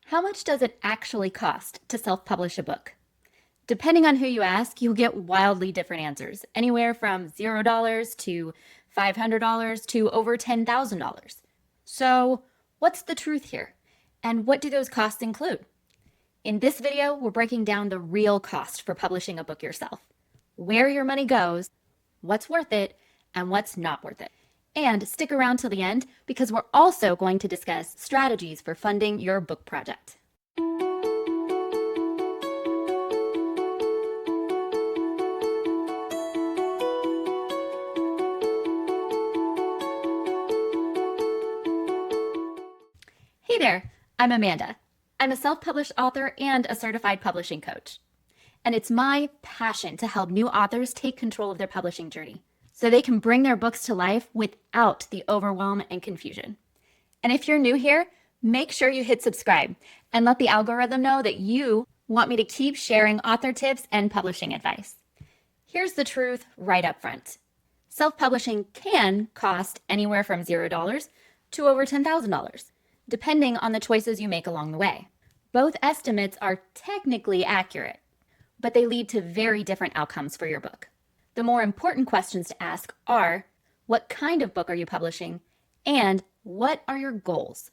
How much does it actually cost to self-publish a book? Depending on who you ask, you'll get wildly different answers, anywhere from $0 to $500 to over $10,000. So, what's the truth here? And what do those costs include? In this video, we're breaking down the real cost for publishing a book yourself, where your money goes, what's worth it, and what's not worth it. And stick around till the end because we're also going to discuss strategies for funding your book project. Hey there, I'm Amanda. I'm a self-published author and a certified publishing coach. And it's my passion to help new authors take control of their publishing journey so they can bring their books to life without the overwhelm and confusion. And if you're new here, make sure you hit subscribe and let the algorithm know that you want me to keep sharing author tips and publishing advice. Here's the truth right up front. Self-publishing can cost anywhere from $0 to over $10,000, depending on the choices you make along the way. Both estimates are technically accurate, but they lead to very different outcomes for your book. The more important questions to ask are, what kind of book are you publishing, and what are your goals?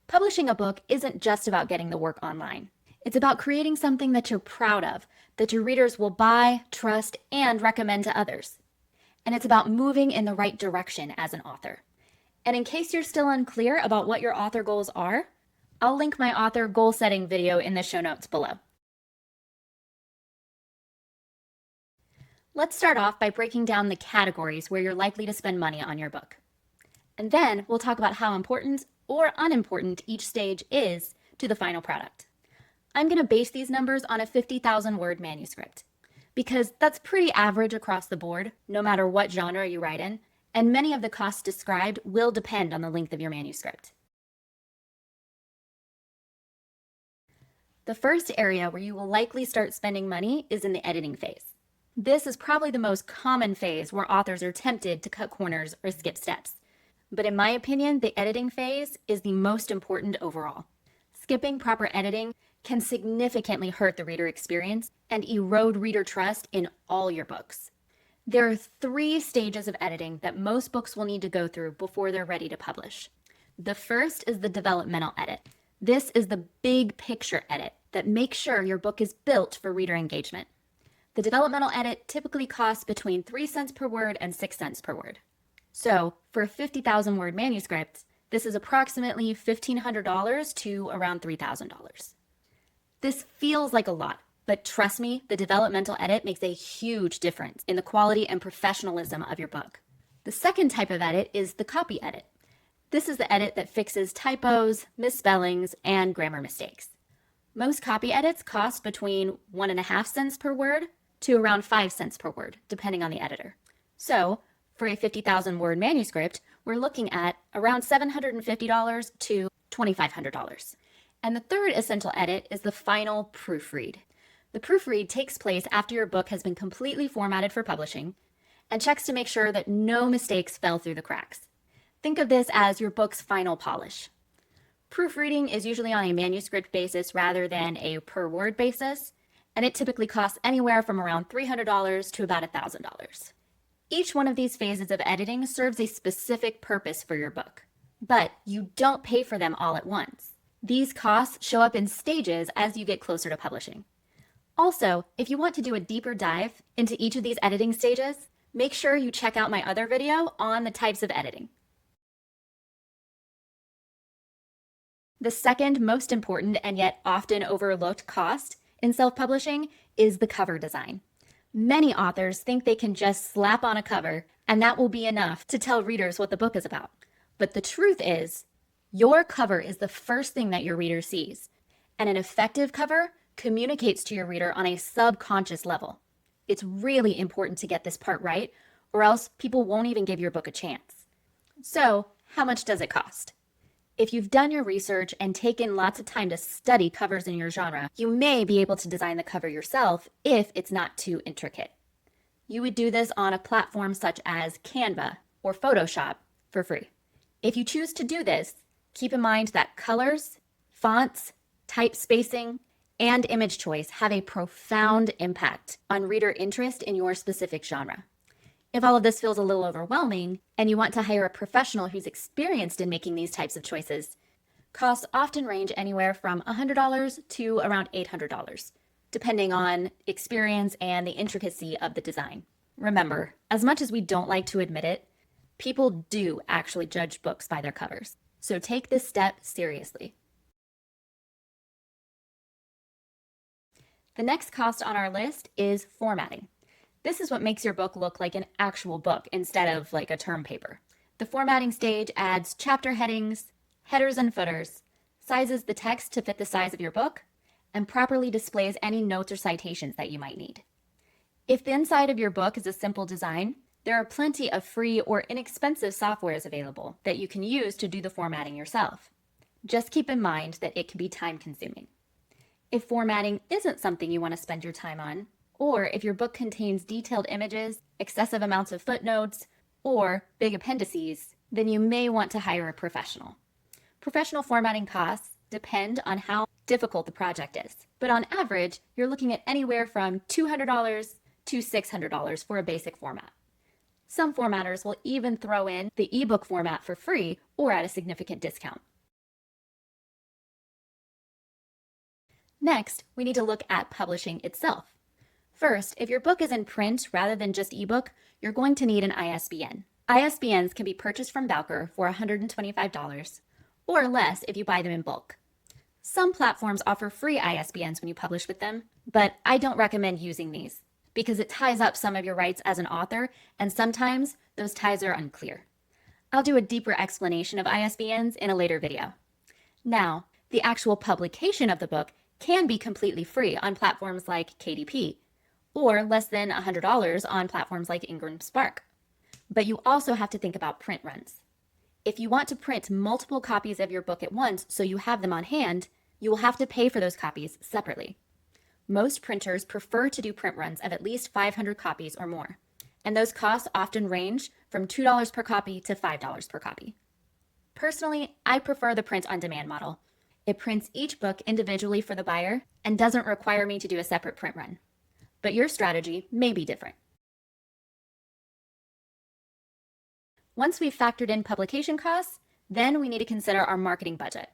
Publishing a book isn't just about getting the work online. It's about creating something that you're proud of, that your readers will buy, trust, and recommend to others. And it's about moving in the right direction as an author. And in case you're still unclear about what your author goals are, I'll link my author goal setting video in the show notes below. Let's start off by breaking down the categories where you're likely to spend money on your book. And then we'll talk about how important or unimportant each stage is to the final product. I'm going to base these numbers on a 50,000 word manuscript because that's pretty average across the board, no matter what genre you write in, and many of the costs described will depend on the length of your manuscript. The first area where you will likely start spending money is in the editing phase. This is probably the most common phase where authors are tempted to cut corners or skip steps. But in my opinion, the editing phase is the most important overall. Skipping proper editing can significantly hurt the reader experience and erode reader trust in all your books. There are 3 stages of editing that most books will need to go through before they're ready to publish. The first is the developmental edit. This is the big picture edit that makes sure your book is built for reader engagement. The developmental edit typically costs between 3 cents per word and 6 cents per word. So for a 50,000 word manuscript, this is approximately $1,500 to around $3,000. This feels like a lot, but trust me, the developmental edit makes a huge difference in the quality and professionalism of your book. The second type of edit is the copy edit. This is the edit that fixes typos, misspellings, and grammar mistakes. Most copy edits cost between 1.5 cents per word to around 5 cents per word, depending on the editor. So for a 50,000 word manuscript, we're looking at around $750 to $2,500. And the third essential edit is the final proofread. The proofread takes place after your book has been completely formatted for publishing and checks to make sure that no mistakes fell through the cracks. Think of this as your book's final polish. Proofreading is usually on a manuscript basis rather than a per word basis, and it typically costs anywhere from around $300 to about $1,000. Each one of these phases of editing serves a specific purpose for your book, but you don't pay for them all at once. These costs show up in stages as you get closer to publishing. Also, if you want to do a deeper dive into each of these editing stages, make sure you check out my other video on the types of editing. The second most important and yet often overlooked cost in self-publishing is the cover design. Many authors think they can just slap on a cover and that will be enough to tell readers what the book is about. But the truth is, your cover is the first thing that your reader sees, and an effective cover communicates to your reader on a subconscious level. It's really important to get this part right, or else people won't even give your book a chance. So, how much does it cost? If you've done your research and taken lots of time to study covers in your genre, you may be able to design the cover yourself if it's not too intricate. You would do this on a platform such as Canva or Photoshop for free. If you choose to do this, keep in mind that colors, fonts, type spacing, and image choice have a profound impact on reader interest in your specific genre. If all of this feels a little overwhelming and you want to hire a professional who's experienced in making these types of choices, costs often range anywhere from $100 to around $800, depending on experience and the intricacy of the design. Remember, as much as we don't like to admit it, people do actually judge books by their covers. So take this step seriously. The next cost on our list is formatting. This is what makes your book look like an actual book instead of like a term paper. The formatting stage adds chapter headings, headers and footers, sizes the text to fit the size of your book, and properly displays any notes or citations that you might need. If the inside of your book is a simple design, there are plenty of free or inexpensive softwares available that you can use to do the formatting yourself. Just keep in mind that it can be time-consuming. If formatting isn't something you want to spend your time on, or if your book contains detailed images, excessive amounts of footnotes, or big appendices, then you may want to hire a professional. Professional formatting costs depend on how difficult the project is, but on average, you're looking at anywhere from $200 to $600 for a basic format. Some formatters will even throw in the ebook format for free or at a significant discount. Next, we need to look at publishing itself. First, if your book is in print rather than just ebook, you're going to need an ISBN. ISBNs can be purchased from Bowker for $125 or less if you buy them in bulk. Some platforms offer free ISBNs when you publish with them, but I don't recommend using these because it ties up some of your rights as an author, and sometimes those ties are unclear. I'll do a deeper explanation of ISBNs in a later video. Now, the actual publication of the book can be completely free on platforms like KDP, or less than $100 on platforms like Ingram Spark. But you also have to think about print runs. If you want to print multiple copies of your book at once so you have them on hand, you will have to pay for those copies separately. Most printers prefer to do print runs of at least 500 copies or more, and those costs often range from $2 per copy to $5 per copy. Personally, I prefer the print-on-demand model. It prints each book individually for the buyer and doesn't require me to do a separate print run. But your strategy may be different. Once we've factored in publication costs, then we need to consider our marketing budget.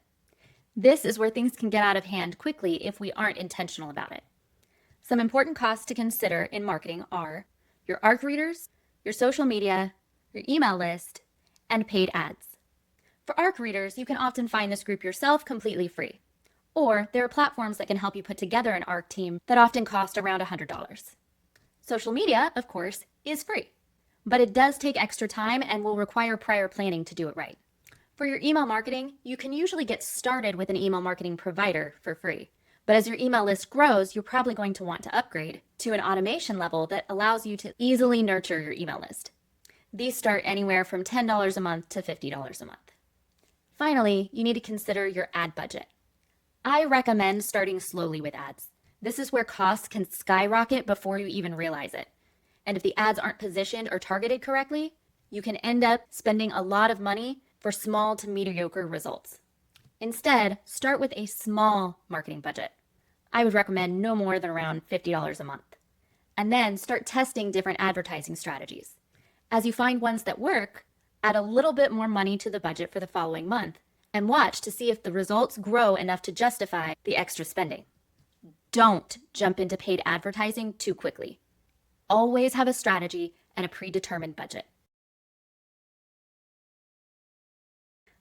This is where things can get out of hand quickly if we aren't intentional about it. Some important costs to consider in marketing are your ARC readers, your social media, your email list, and paid ads. For ARC readers, you can often find this group yourself completely free. Or there are platforms that can help you put together an ARC team that often cost around $100. Social media, of course, is free, but it does take extra time and will require prior planning to do it right. For your email marketing, you can usually get started with an email marketing provider for free. But as your email list grows, you're probably going to want to upgrade to an automation level that allows you to easily nurture your email list. These start anywhere from $10 a month to $50 a month. Finally, you need to consider your ad budget. I recommend starting slowly with ads. This is where costs can skyrocket before you even realize it. And if the ads aren't positioned or targeted correctly, you can end up spending a lot of money for small to mediocre results. Instead, start with a small marketing budget. I would recommend no more than around $50 a month. And then start testing different advertising strategies. As you find ones that work, add a little bit more money to the budget for the following month and watch to see if the results grow enough to justify the extra spending. Don't jump into paid advertising too quickly. Always have a strategy and a predetermined budget.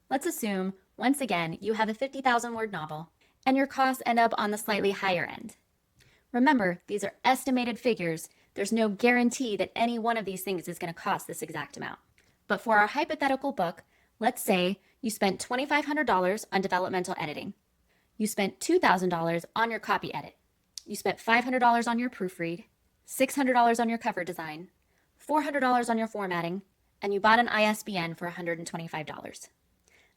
Let's assume, once again, you have a 50,000 word novel and your costs end up on the slightly higher end. Remember, these are estimated figures. There's no guarantee that any one of these things is going to cost this exact amount. But for our hypothetical book, let's say you spent $2,500 on developmental editing. You spent $2,000 on your copy edit. You spent $500 on your proofread, $600 on your cover design, $400 on your formatting, and you bought an ISBN for $125.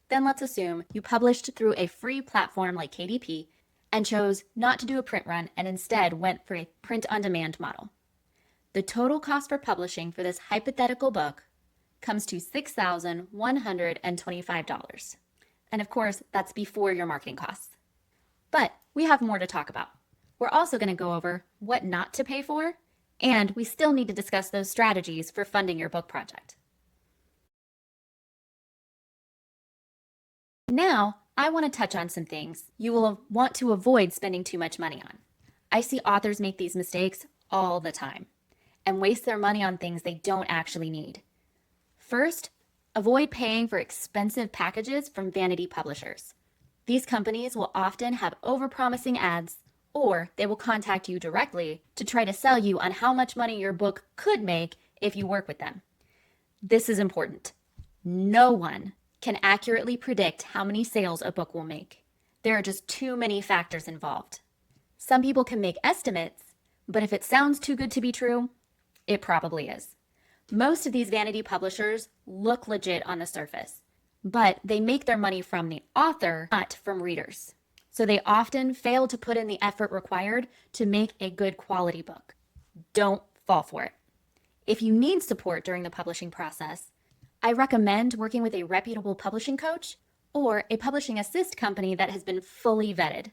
Then let's assume you published through a free platform like KDP and chose not to do a print run and instead went for a print-on-demand model. The total cost for publishing for this hypothetical book comes to $6,125. And of course, that's before your marketing costs. But we have more to talk about. We're also going to go over what not to pay for, and we still need to discuss those strategies for funding your book project. Now, I want to touch on some things you will want to avoid spending too much money on. I see authors make these mistakes all the time and waste their money on things they don't actually need. First, avoid paying for expensive packages from vanity publishers. These companies will often have overpromising ads, or they will contact you directly to try to sell you on how much money your book could make if you work with them. This is important. No one can accurately predict how many sales a book will make. There are just too many factors involved. Some people can make estimates, but if it sounds too good to be true, it probably is. Most of these vanity publishers look legit on the surface, but they make their money from the author, not from readers. So they often fail to put in the effort required to make a good quality book. Don't fall for it. If you need support during the publishing process, I recommend working with a reputable publishing coach or a publishing assist company that has been fully vetted.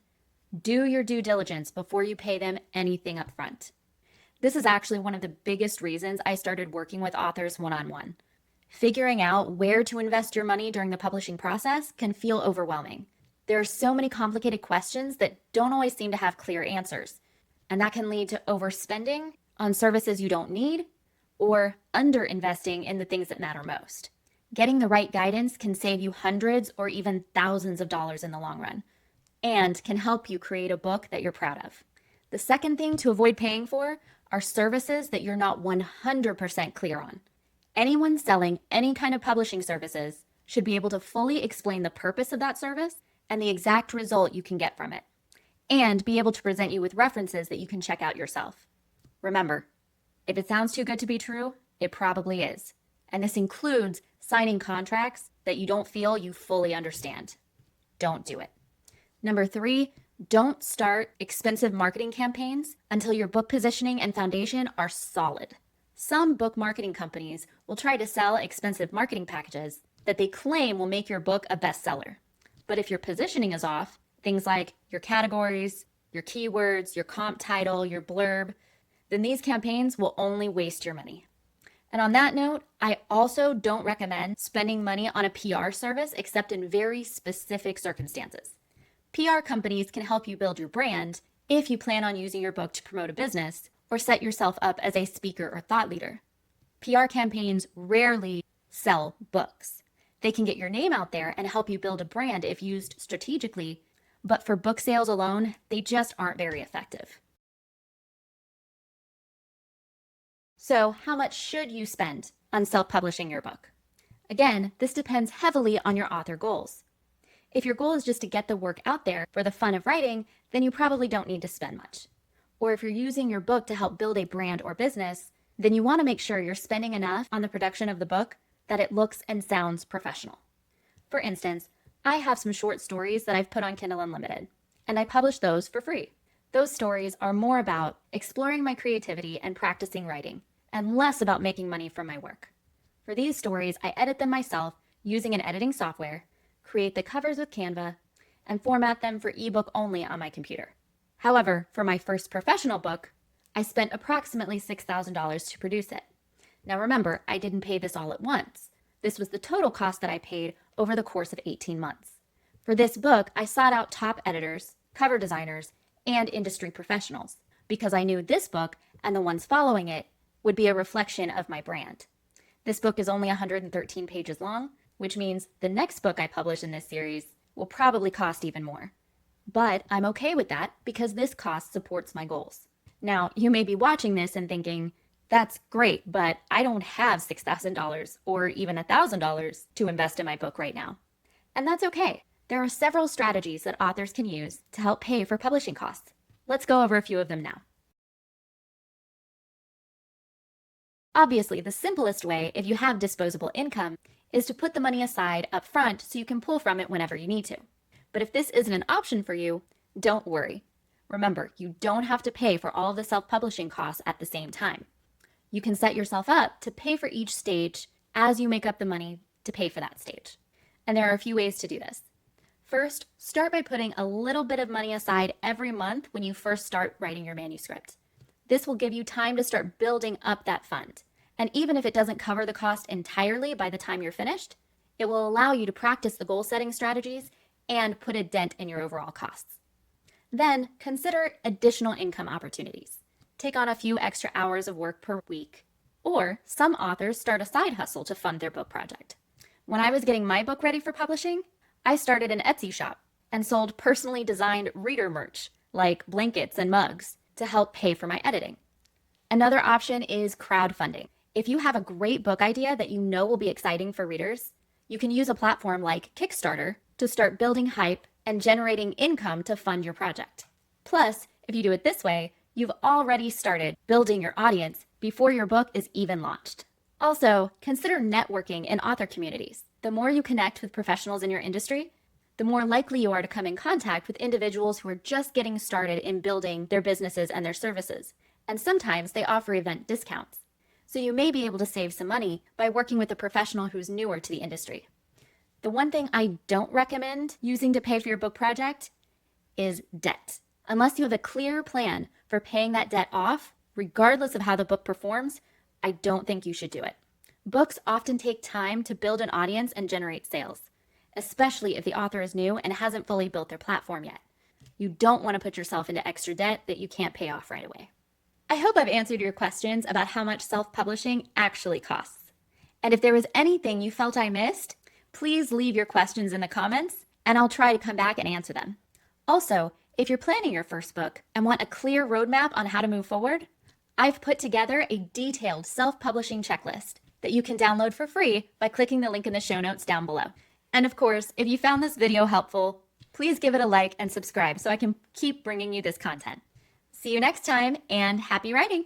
Do your due diligence before you pay them anything up front. This is actually one of the biggest reasons I started working with authors one-on-one. Figuring out where to invest your money during the publishing process can feel overwhelming. There are so many complicated questions that don't always seem to have clear answers, and that can lead to overspending on services you don't need or underinvesting in the things that matter most. Getting the right guidance can save you hundreds or even thousands of dollars in the long run and can help you create a book that you're proud of. The second thing to avoid paying for are services that you're not 100% clear on. Anyone selling any kind of publishing services should be able to fully explain the purpose of that service and the exact result you can get from it, and be able to present you with references that you can check out yourself. Remember, if it sounds too good to be true, it probably is. And this includes signing contracts that you don't feel you fully understand. Don't do it. Number 3, don't start expensive marketing campaigns until your book positioning and foundation are solid. Some book marketing companies will try to sell expensive marketing packages that they claim will make your book a bestseller. But if your positioning is off, things like your categories, your keywords, your comp title, your blurb, then these campaigns will only waste your money. And on that note, I also don't recommend spending money on a PR service except in very specific circumstances. PR companies can help you build your brand if you plan on using your book to promote a business or set yourself up as a speaker or thought leader. PR campaigns rarely sell books. They can get your name out there and help you build a brand if used strategically, but for book sales alone, they just aren't very effective. So, how much should you spend on self-publishing your book? Again, this depends heavily on your author goals. If your goal is just to get the work out there for the fun of writing, then you probably don't need to spend much. Or if you're using your book to help build a brand or business, then you want to make sure you're spending enough on the production of the book that it looks and sounds professional. For instance, I have some short stories that I've put on Kindle Unlimited, and I publish those for free. Those stories are more about exploring my creativity and practicing writing, and less about making money from my work. For these stories, I edit them myself using an editing software, create the covers with Canva, and format them for ebook only on my computer. However, for my first professional book, I spent approximately $6,000 to produce it. Now remember, I didn't pay this all at once. This was the total cost that I paid over the course of 18 months. For this book, I sought out top editors, cover designers, and industry professionals because I knew this book and the ones following it would be a reflection of my brand. This book is only 113 pages long, which means the next book I publish in this series will probably cost even more. But I'm okay with that because this cost supports my goals. Now, you may be watching this and thinking, that's great, but I don't have $6,000 or even $1,000 to invest in my book right now. And that's okay. There are several strategies that authors can use to help pay for publishing costs. Let's go over a few of them now. Obviously, the simplest way, if you have disposable income, is to put the money aside up front so you can pull from it whenever you need to. But if this isn't an option for you, don't worry. Remember, you don't have to pay for all of the self-publishing costs at the same time. You can set yourself up to pay for each stage as you make up the money to pay for that stage. And there are a few ways to do this. First, start by putting a little bit of money aside every month when you first start writing your manuscript. This will give you time to start building up that fund. And even if it doesn't cover the cost entirely by the time you're finished, it will allow you to practice the goal setting strategies and put a dent in your overall costs. Then consider additional income opportunities. Take on a few extra hours of work per week, or some authors start a side hustle to fund their book project. When I was getting my book ready for publishing, I started an Etsy shop and sold personally designed reader merch like blankets and mugs to help pay for my editing. Another option is crowdfunding. If you have a great book idea that you know will be exciting for readers, you can use a platform like Kickstarter to start building hype and generating income to fund your project. Plus, if you do it this way, you've already started building your audience before your book is even launched. Also, consider networking in author communities. The more you connect with professionals in your industry, the more likely you are to come in contact with individuals who are just getting started in building their businesses and their services. And sometimes they offer event discounts. So you may be able to save some money by working with a professional who's newer to the industry. The one thing I don't recommend using to pay for your book project is debt. Unless you have a clear plan for paying that debt off, regardless of how the book performs, I don't think you should do it. Books often take time to build an audience and generate sales, especially if the author is new and hasn't fully built their platform yet. You don't want to put yourself into extra debt that you can't pay off right away. I hope I've answered your questions about how much self-publishing actually costs. And if there was anything you felt I missed, please leave your questions in the comments and I'll try to come back and answer them. Also, if you're planning your first book and want a clear roadmap on how to move forward, I've put together a detailed self-publishing checklist that you can download for free by clicking the link in the show notes down below. And of course, if you found this video helpful, please give it a like and subscribe so I can keep bringing you this content. See you next time and happy writing!